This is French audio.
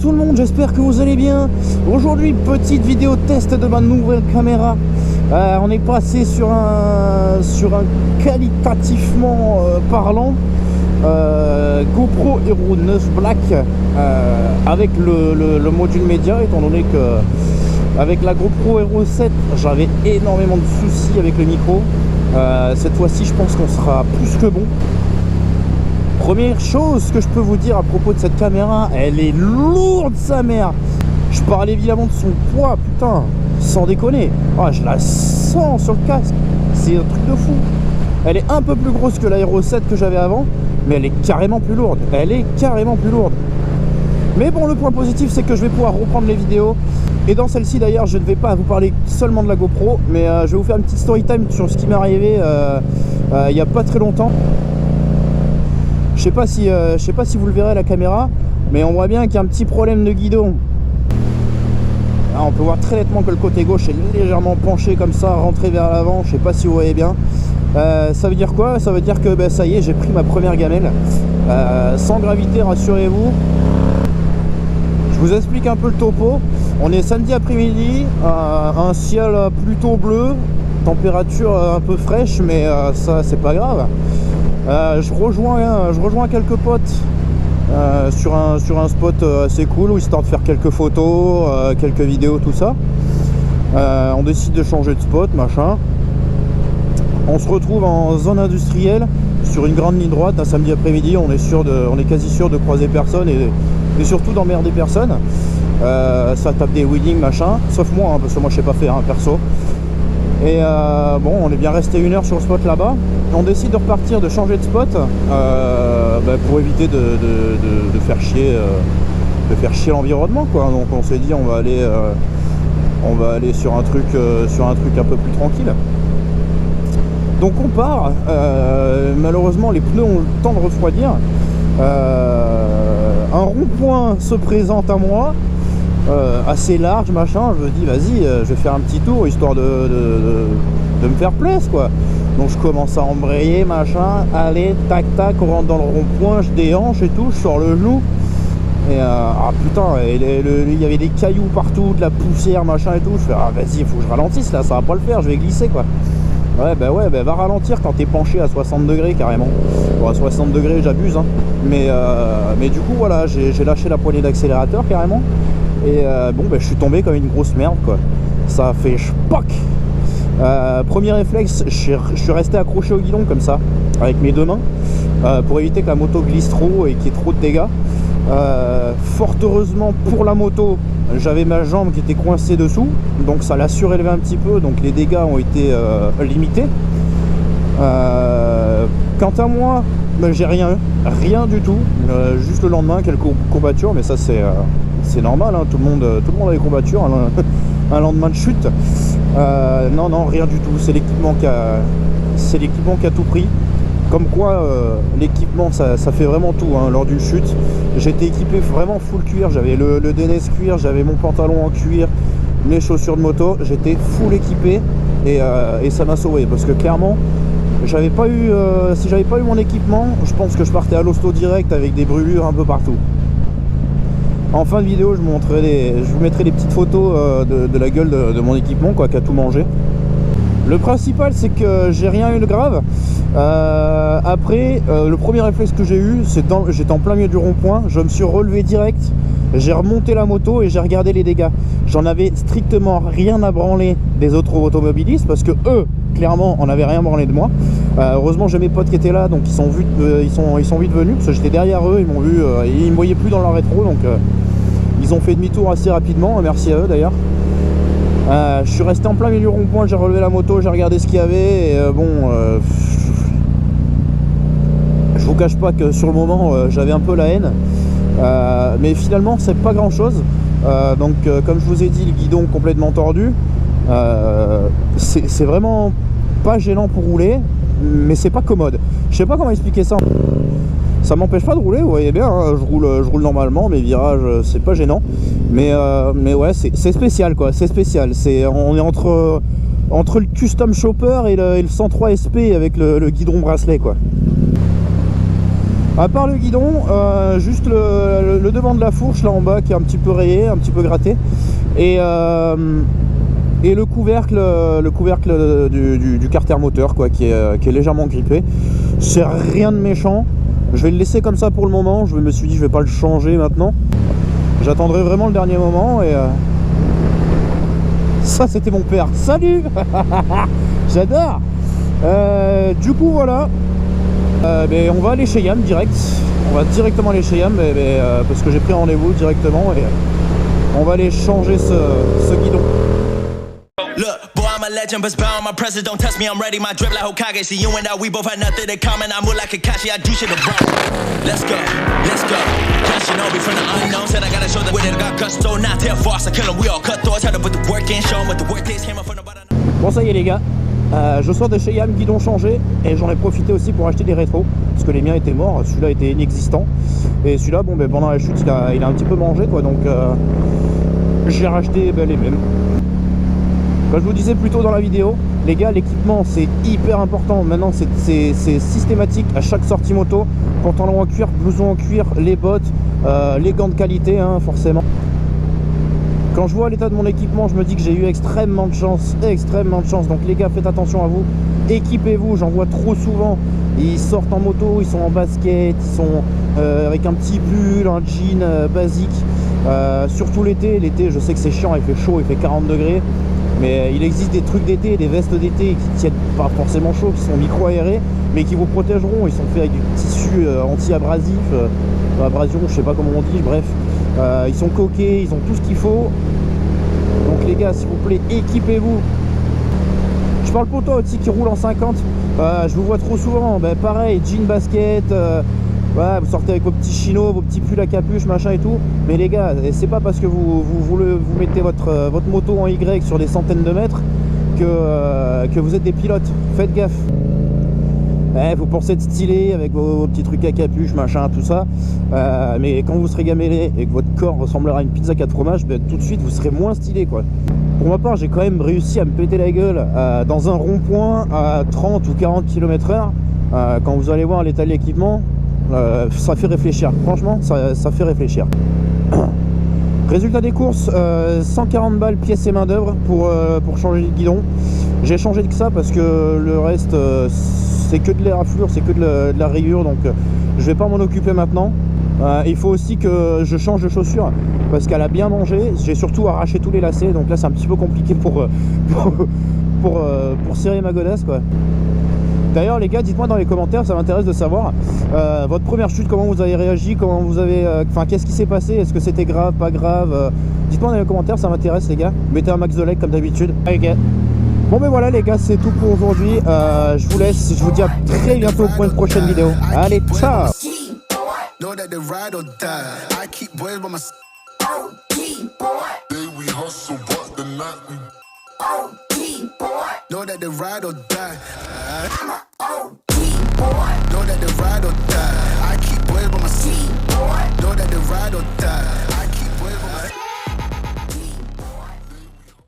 tout le monde, j'espère que vous allez bien. Aujourd'hui, petite vidéo test de ma nouvelle caméra. On est passé sur un qualitativement parlant GoPro Hero 9 Black avec le module média, étant donné que avec la GoPro Hero 7 j'avais énormément de soucis avec le micro. Cette fois-ci je pense qu'on sera plus que bon. Première chose que je peux vous dire à propos de cette caméra, elle est lourde sa mère. Je parle évidemment de son poids, putain, sans déconner. Ah, je la sens sur le casque, c'est un truc de fou. Elle est un peu plus grosse que la Hero 7 que j'avais avant, mais elle est carrément plus lourde. Elle est carrément plus lourde. Mais bon, le point positif, c'est que je vais pouvoir reprendre les vidéos. Et dans celle-ci d'ailleurs, je ne vais pas vous parler seulement de la GoPro, mais je vais vous faire une petite story time sur ce qui m'est arrivé il n'y a pas très longtemps. Je sais pas si vous le verrez à la caméra, mais on voit bien qu'il y a un petit problème de guidon. Là, on peut voir très nettement que le côté gauche est légèrement penché comme ça, rentré vers l'avant. Je sais pas si vous voyez bien. Ça veut dire quoi? Ça veut dire que ça y est, j'ai pris ma première gamelle. Sans gravité, rassurez-vous. Je vous explique un peu le topo. On est samedi après-midi, un ciel plutôt bleu, température un peu fraîche, mais ça c'est pas grave. Je rejoins quelques potes sur un spot assez cool, histoire de faire quelques photos, quelques vidéos, tout ça. On décide de changer de spot, machin. On se retrouve en zone industrielle sur une grande ligne droite un samedi après-midi. On est quasi sûr de croiser personne et surtout d'emmerder personne. Ça tape des wheelings, machin, sauf moi, hein, parce que moi je sais pas faire, hein, perso. Et bon, on est bien resté 1 heure sur le spot là-bas. On décide de repartir, de changer de spot pour éviter de faire chier l'environnement, quoi. Donc on s'est dit on va aller sur un truc un peu plus tranquille. Donc on part. Malheureusement les pneus ont le temps de refroidir. Un rond-point se présente à moi. Assez large, machin. Je me dis vas-y, je vais faire un petit tour histoire de me faire plaisir, quoi. Donc je commence à embrayer, machin. Allez, tac tac, on rentre dans le rond-point, je déhanche et tout, je sors le genou et putain, il y avait des cailloux partout, de la poussière, machin et tout. Je fais vas-y, il faut que je ralentisse là, ça va pas le faire, je vais glisser, quoi. Ouais, va ralentir quand t'es penché à 60 degrés carrément. Bon, à 60 degrés j'abuse, hein. Mais du coup voilà, j'ai lâché la poignée d'accélérateur carrément. Et je suis tombé comme une grosse merde, quoi. Ça a fait spoc. Premier réflexe, je suis resté accroché au guidon comme ça, avec mes deux mains, pour éviter que la moto glisse trop et qu'il y ait trop de dégâts. Fort heureusement pour la moto, j'avais ma jambe qui était coincée dessous, donc ça l'a surélevé un petit peu, donc les dégâts ont été limités. Quant à moi, j'ai rien du tout, juste le lendemain quelques courbatures, mais ça c'est normal, hein, tout le monde a des courbatures, un lendemain de chute. Non, rien du tout, c'est l'équipement qui a tout pris. Comme quoi l'équipement ça fait vraiment tout, hein. Lors d'une chute, j'étais équipé vraiment full cuir, j'avais le DNS cuir, j'avais mon pantalon en cuir, les chaussures de moto, j'étais full équipé et ça m'a sauvé, parce que clairement si j'avais pas eu mon équipement, je pense que je partais à l'hosto direct avec des brûlures un peu partout. En fin de vidéo, je vous mettrai des petites photos de la gueule de mon équipement, quoi, qui a tout mangé. Le principal, c'est que j'ai rien eu de grave. Après, le premier réflexe que j'ai eu, j'étais en plein milieu du rond-point, je me suis relevé direct, j'ai remonté la moto et j'ai regardé les dégâts. J'en avais strictement rien à branler des autres automobilistes, parce que eux, clairement, on n'avait rien branlé de moi. Heureusement, j'ai mes potes qui étaient là, donc ils sont vite venus, parce que j'étais derrière eux, ils m'ont vu, ils me voyaient plus dans leur rétro, donc ils ont fait demi-tour assez rapidement, merci à eux d'ailleurs. Je suis resté en plein milieu du rond-point, j'ai relevé la moto, j'ai regardé ce qu'il y avait, et je vous cache pas que sur le moment j'avais un peu la haine, mais finalement c'est pas grand chose. Comme je vous ai dit, le guidon complètement tordu, c'est vraiment pas gênant pour rouler, mais c'est pas commode. Je sais pas comment expliquer ça. Ça m'empêche pas de rouler, vous voyez bien, hein, je roule normalement, mes virages c'est pas gênant, mais ouais, c'est spécial, quoi, c'est spécial. On est entre le Custom Chopper et le 103 SP avec le guidon bracelet, quoi. À part le guidon, juste le devant de la fourche là en bas qui est un petit peu rayé, un petit peu gratté. Et le couvercle, du carter moteur quoi, qui est légèrement grippé. C'est rien de méchant. Je vais le laisser comme ça pour le moment. Je me suis dit je vais pas le changer maintenant. J'attendrai vraiment le dernier moment et ça c'était mon père. Salut. J'adore. Du coup voilà. On va aller chez Yam direct. On va directement aller chez Yam parce que j'ai pris rendez-vous directement et on va aller changer ce guidon. Look, boy, I'm a legend, but bound my presence. Don't test me, I'm ready. My drip like Hokage. See you and I, we both had nothing in common. I move like Kakashi, I do shit abroad. Let's go, let's go. Just you know, be from the unknown. Said I gotta show that with it, I got gusto. Not tell force, I kill them. We all cut thoughts. Had to put the work in, show them what the work is. Came up from the bottom. Bon, ça y est, les gars. Je sors de chez Yam, guidon changé. Et j'en ai profité aussi pour acheter des rétros. Parce que les miens étaient morts. Celui-là était inexistant. Et celui-là, bon, pendant la chute, il a un petit peu mangé, quoi. Donc, j'ai racheté les mêmes. Comme je vous disais plus tôt dans la vidéo, les gars, l'équipement c'est hyper important. Maintenant c'est systématique à chaque sortie moto. Pantalon en cuir, blouson en cuir, les bottes, les gants de qualité hein, forcément. Quand je vois l'état de mon équipement, je me dis que j'ai eu extrêmement de chance. Donc les gars, faites attention à vous. Équipez-vous, j'en vois trop souvent. Ils sortent en moto, ils sont en basket, ils sont avec un petit pull, un jean basique. Surtout l'été, je sais que c'est chiant, il fait chaud, il fait 40 degrés. Mais il existe des trucs d'été, des vestes d'été qui tiennent pas forcément chaud, qui sont micro-aérés, mais qui vous protégeront. Ils sont faits avec du tissu anti-abrasif, abrasion, je sais pas comment on dit, bref. Ils sont coqués, ils ont tout ce qu'il faut. Donc les gars, s'il vous plaît, équipez-vous. Je parle pour toi aussi qui roule en 50. Je vous vois trop souvent, pareil, jean basket. Ouais, vous sortez avec vos petits chinos, vos petits pulls à capuche, machin et tout. Mais les gars, c'est pas parce que vous mettez votre moto en Y sur des centaines de mètres que vous êtes des pilotes. Faites gaffe. Vous pensez être stylé avec vos petits trucs à capuche, machin, tout ça. Mais quand vous serez gamellé et que votre corps ressemblera à une pizza 4 fromages, tout de suite vous serez moins stylé quoi. Pour ma part, j'ai quand même réussi à me péter la gueule dans un rond-point à 30 ou 40 km/h. Quand vous allez voir l'état de l'équipement, ça fait réfléchir, franchement ça fait réfléchir. Résultat des courses, 140 balles pièces et main d'œuvre pour changer le guidon. J'ai changé que ça parce que le reste c'est que de l'éraflure, c'est que de la rayure, donc je vais pas m'en occuper maintenant. Il faut aussi que je change de chaussure parce qu'elle a bien mangé. J'ai surtout arraché tous les lacets, donc là c'est un petit peu compliqué pour serrer ma godasse quoi. D'ailleurs les gars, dites-moi dans les commentaires, ça m'intéresse de savoir votre première chute, comment vous avez réagi, comment vous avez, qu'est-ce qui s'est passé, est-ce que c'était grave, pas grave, dites-moi dans les commentaires, ça m'intéresse les gars. Mettez un max de like comme d'habitude. Allez les gars. Bon voilà les gars, c'est tout pour aujourd'hui. Je vous laisse, je vous dis à très bientôt pour une prochaine vidéo. Allez, ciao. Know that the ride or die. I'm a OG boy. Know that the ride or die. I keep boys by my seat, boy. Know that the ride or die.